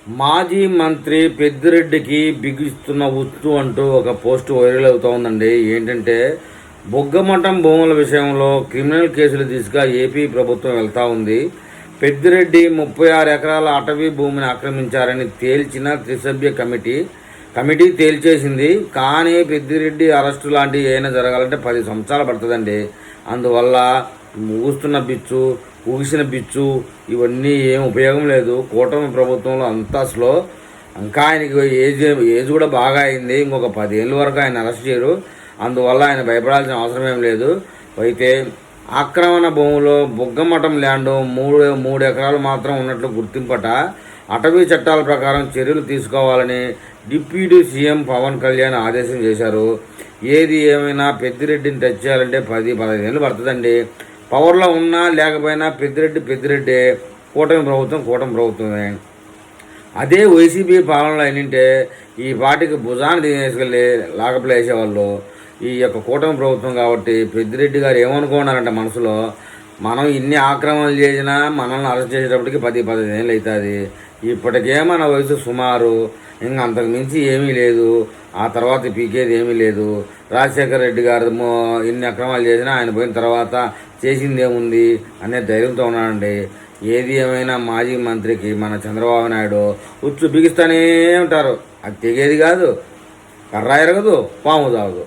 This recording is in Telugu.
మాజీ మంత్రి పెద్దిరెడ్డికి బిగిస్తున్న ఉచ్చు అంటూ ఒక పోస్ట్ వైరల్ అవుతూ ఉందండి. ఏంటంటే బొగ్గమఠం భూముల విషయంలో క్రిమినల్ కేసులు దిశగా ఏపీ ప్రభుత్వం వెళ్తూ ఉంది. పెద్దిరెడ్డి 36 ఎకరాల అటవీ భూమిని ఆక్రమించారని తేల్చిన త్రిసభ్య కమిటీ తేల్చేసింది. కానీ పెద్దిరెడ్డి అరెస్టు లాంటివి ఏమైనా జరగాలంటే 10 సంవత్సరాలు పడుతుందండి. అందువల్ల ఊగిసిన బిచ్చు ఇవన్నీ ఏం ఉపయోగం లేదు. కూటమి ప్రభుత్వంలో అంతా స్లో. ఇంకా ఆయనకి ఏజ్ కూడా బాగా అయింది. ఇంకొక 10 ఏళ్ళ వరకు ఆయన అరెస్ట్ చేయరు. అందువల్ల ఆయన భయపడాల్సిన అవసరం ఏం లేదు. అయితే ఆక్రమణ భూములో బుగ్గమఠం ల్యాండ్ 3 ఎకరాలు మాత్రం ఉన్నట్లు గుర్తింపట. అటవీ చట్టాల ప్రకారం చర్యలు తీసుకోవాలని డిప్యూటీ సీఎం పవన్ కళ్యాణ్ ఆదేశం చేశారు. ఏది ఏమైనా పెద్దిరెడ్డిని టచ్ చేయాలంటే 10-15 ఏళ్ళు పడుతుందండి. పవర్లో ఉన్నా లేకపోయినా పెద్దిరెడ్డి కూటమి ప్రభుత్వమే. అదే వైసీపీ పాలనలో ఏంటంటే ఈ పార్టీకి భుజాన్ని తీసుకెళ్ళి లాకప్లు వేసేవాళ్ళు ఈ యొక్క కూటమి ప్రభుత్వం. కాబట్టి పెద్దిరెడ్డి గారు ఏమనుకున్నారంటే మనసులో, మనం ఇన్ని ఆక్రమణలు చేసినా మనల్ని అరెస్ట్ చేసేటప్పటికి 10-15 ఏళ్ళు అవుతుంది. ఇప్పటికే మన వయసు సుమారు, ఇంకా అంతకు మించి ఏమీ లేదు. ఆ తర్వాత పీకేది ఏమీ లేదు. రాజశేఖర రెడ్డి గారు ఇన్ని అక్రమాలు చేసినా ఆయన పోయిన తర్వాత చేసింది ఏముంది అనే ధైర్యంతో ఉన్నాడండి. ఏది ఏమైనా మాజీ మంత్రికి మన చంద్రబాబు నాయుడు ఉచ్చు బిగిస్తూనే ఉంటారు. అది తెగేది కాదు, కర్ర ఎరగదు, పాము తాగదు.